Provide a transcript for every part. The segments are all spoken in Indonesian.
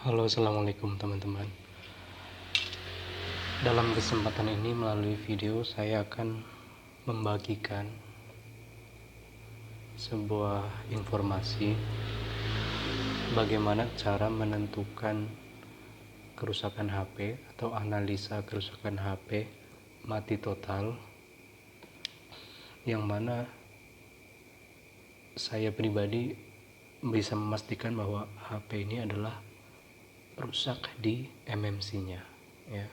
Halo, assalamualaikum teman-teman. Dalam kesempatan ini melalui video saya akan membagikan sebuah informasi bagaimana cara menentukan kerusakan HP atau analisa kerusakan HP mati total, yang mana saya pribadi bisa memastikan bahwa HP ini adalah rusak di MMC-nya ya.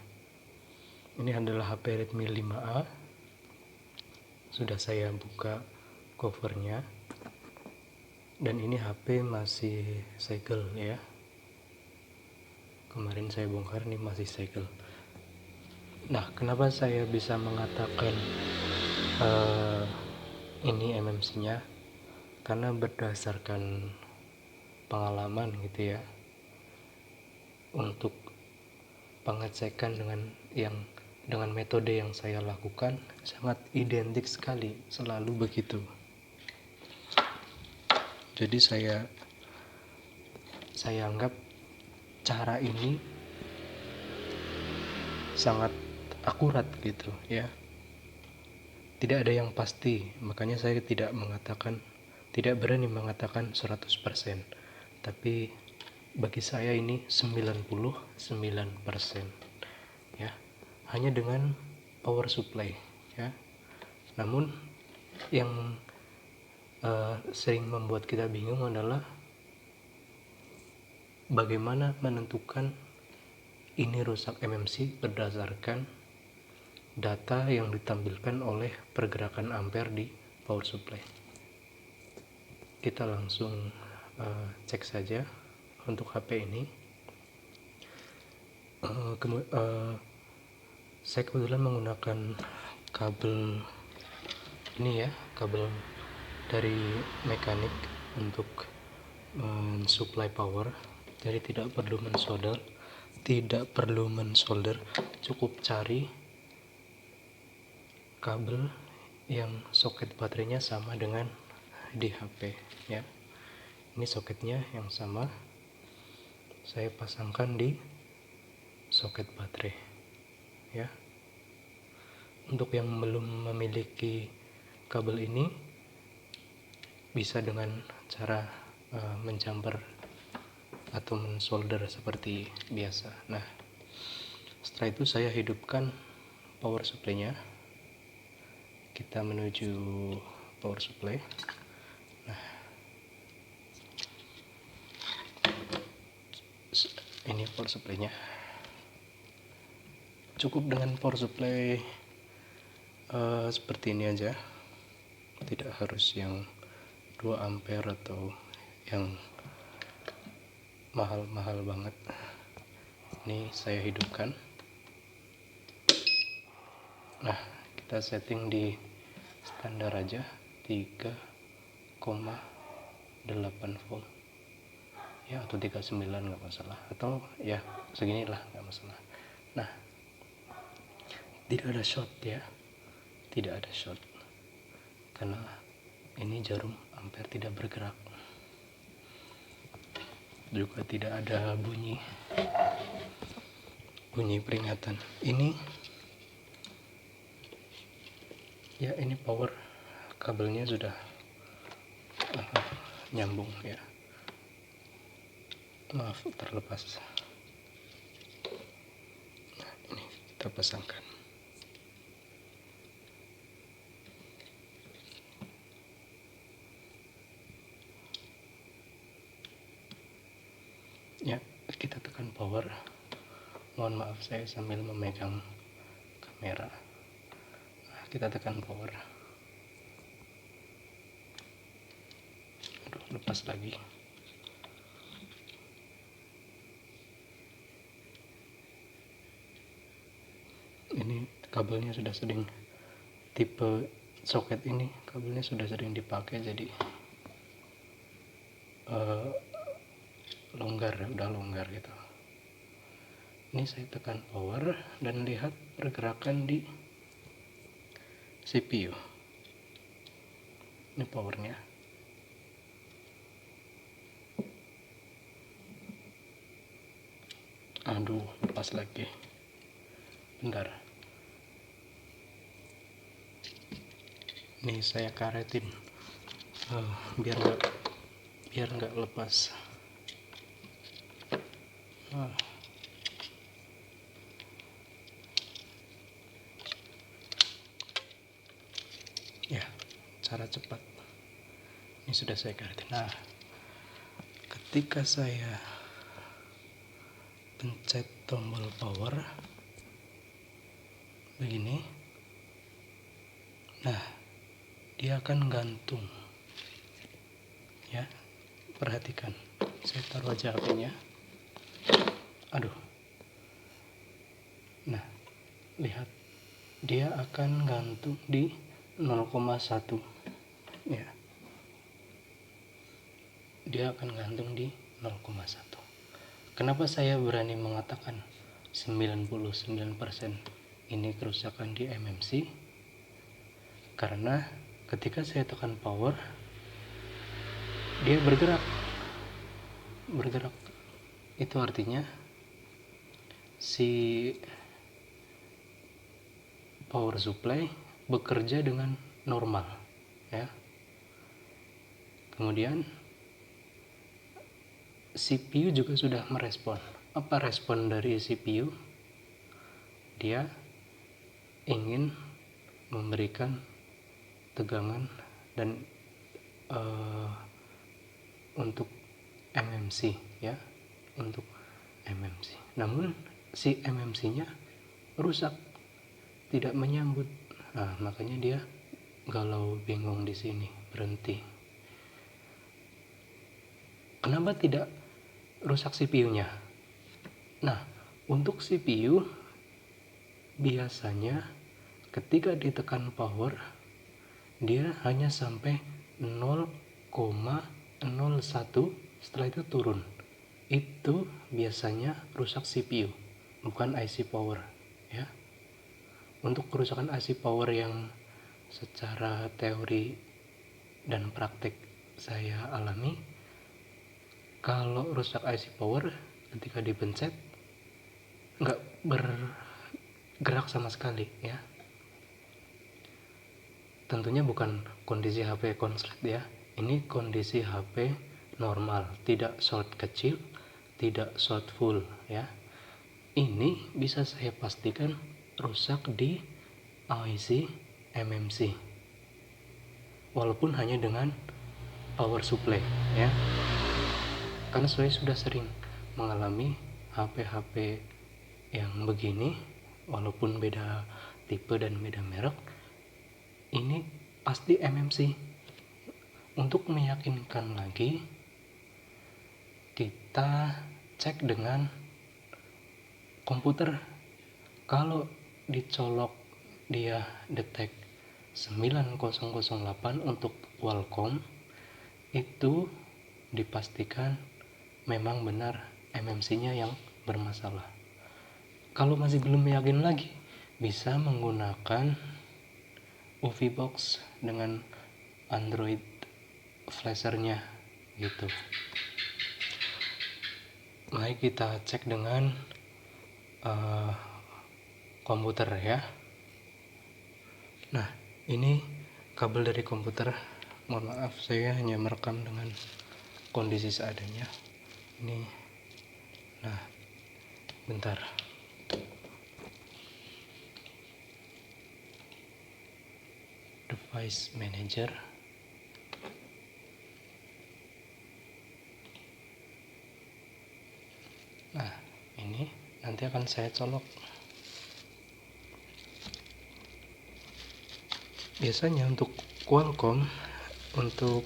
Ini adalah HP Redmi 5A. Sudah saya buka covernya, dan ini HP masih segel ya. Kemarin saya bongkar, ini masih segel. Nah, kenapa saya bisa mengatakan ini MMC-nya? Karena berdasarkan pengalaman gitu ya, untuk pengecekan dengan metode yang saya lakukan sangat identik sekali, selalu begitu. Jadi saya anggap cara ini sangat akurat gitu ya. Tidak ada yang pasti, makanya saya tidak berani mengatakan 100%. Tapi bagi saya ini 99% ya. Hanya dengan power supply ya. Namun yang sering membuat kita bingung adalah bagaimana menentukan ini rusak MMC berdasarkan data yang ditampilkan oleh pergerakan ampere di power supply. Kita langsung cek saja untuk HP ini. Saya kebetulan menggunakan kabel ini ya, kabel dari mekanik untuk supply power. Jadi tidak perlu mensolder, cukup cari kabel yang soket baterainya sama dengan di HP ya. Ini soketnya yang sama, saya pasangkan di soket baterai ya. Untuk yang belum memiliki kabel ini, bisa dengan cara menjumper atau mensolder seperti biasa. Nah, setelah itu saya hidupkan power supply-nya. Kita menuju power supply. Nah, ini power supply-nya. Cukup dengan power supply seperti ini aja, tidak harus yang 2 ampere atau yang mahal-mahal banget. Ini saya hidupkan. Nah, kita setting di standar aja 3,8 volt ya, atau 39 nggak masalah, atau ya seginilah nggak masalah. Nah, tidak ada short ya, tidak ada short karena ini jarum ampere tidak bergerak. Juga tidak ada bunyi peringatan. Ini ya, ini power kabelnya sudah nyambung ya. Maaf, terlepas. Nah, ini kita pasangkan. Ya, kita tekan power. Mohon maaf, saya sambil memegang kamera. Nah, kita tekan power. Aduh, lepas lagi. Ini kabelnya sudah sering, tipe soket ini kabelnya sudah sering dipakai, jadi udah longgar gitu. Ini saya tekan power dan lihat pergerakan di CPU. Ini powernya. Aduh, lepas lagi. Bentar. Nih saya karetin. Biar nggak lepas. Ya, cara cepat. Ini sudah saya karetin. Nah, ketika saya pencet tombol power begini, nah dia akan gantung ya. Perhatikan, saya taruh aja HP-nya. Aduh, nah lihat, dia akan gantung di 0,1 ya, dia akan gantung di 0,1. Kenapa saya berani mengatakan 99% ini kerusakan di MMC? Karena ketika saya tekan power, dia bergerak. Itu artinya si power supply bekerja dengan normal ya. Kemudian CPU juga sudah merespon. Apa respon dari CPU? Dia ingin memberikan tegangan dan untuk MMC ya, untuk MMC. Namun si MMC-nya rusak, tidak menyambut. Nah, makanya dia galau bingung di sini, berhenti. Kenapa tidak rusak CPU-nya? Nah, untuk CPU biasanya ketika ditekan power dia hanya sampai 0,01, setelah itu turun. Itu biasanya rusak CPU, bukan IC power ya. Untuk kerusakan IC power yang secara teori dan praktek saya alami, kalau rusak IC power ketika dipencet nggak bergerak sama sekali ya. Tentunya bukan kondisi HP konslet ya, ini kondisi HP normal, tidak short kecil, tidak short full ya. Ini bisa saya pastikan rusak di IC MMC, walaupun hanya dengan power supply ya. Karena saya sudah sering mengalami HP-HP yang begini, walaupun beda tipe dan beda merek, ini pasti MMC. Untuk meyakinkan lagi, kita cek dengan komputer. Kalau dicolok dia detect 9008 untuk Qualcomm, itu dipastikan memang benar MMC-nya yang bermasalah. Kalau masih belum yakin lagi, bisa menggunakan UV box dengan Android flashernya gitu. Mari kita cek dengan komputer ya. Nah, ini kabel dari komputer. Mohon maaf, saya hanya merekam dengan kondisi seadanya. Ini, nah, bentar. Device Manager. Nah, ini nanti akan saya colok. Biasanya untuk Qualcomm, untuk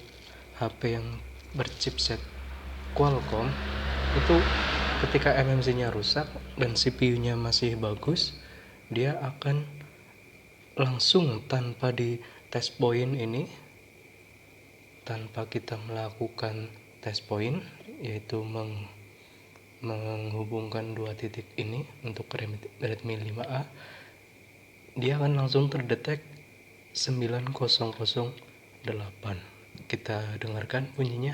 HP yang berchipset Qualcomm, itu ketika MMC-nya rusak dan CPU-nya masih bagus, dia akan langsung tanpa di test point ini, tanpa kita melakukan test point, yaitu menghubungkan dua titik ini untuk Redmi 5A, dia akan langsung terdetek 9008. Kita dengarkan bunyinya.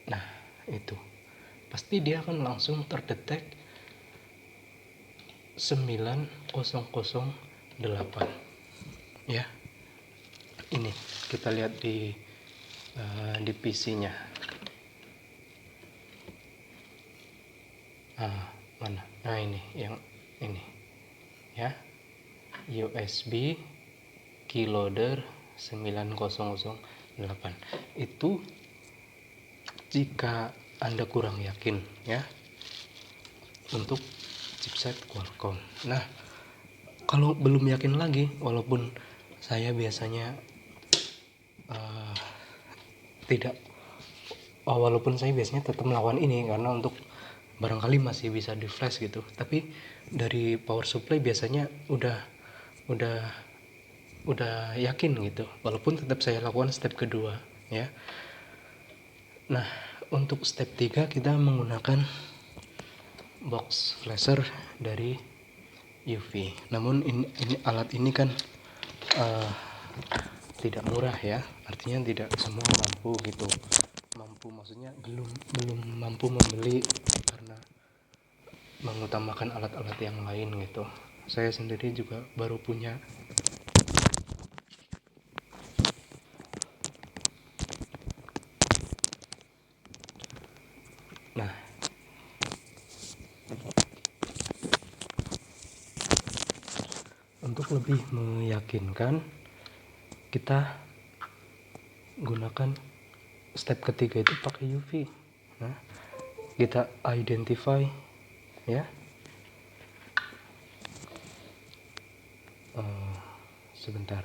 Nah, itu pasti dia akan langsung terdetek 9008 ya. Ini kita lihat di PC-nya. Mana? Nah, ini yang ini ya, USB keylogger 9008. Itu jika Anda kurang yakin ya untuk chipset Qualcomm. Nah, kalau belum yakin lagi, walaupun saya biasanya walaupun saya biasanya tetap melawan ini karena untuk barangkali masih bisa di flash gitu, tapi dari power supply biasanya udah yakin gitu, walaupun tetap saya lakukan step kedua ya. Nah, untuk step 3 kita menggunakan box flasher dari UV. Namun ini alat ini kan tidak murah ya, artinya tidak semua mampu gitu. Maksudnya belum mampu membeli karena mengutamakan alat-alat yang lain gitu. Saya sendiri juga baru punya. Nah, untuk lebih meyakinkan, kita gunakan step ketiga itu pakai UV. Nah, kita identify ya. Sebentar.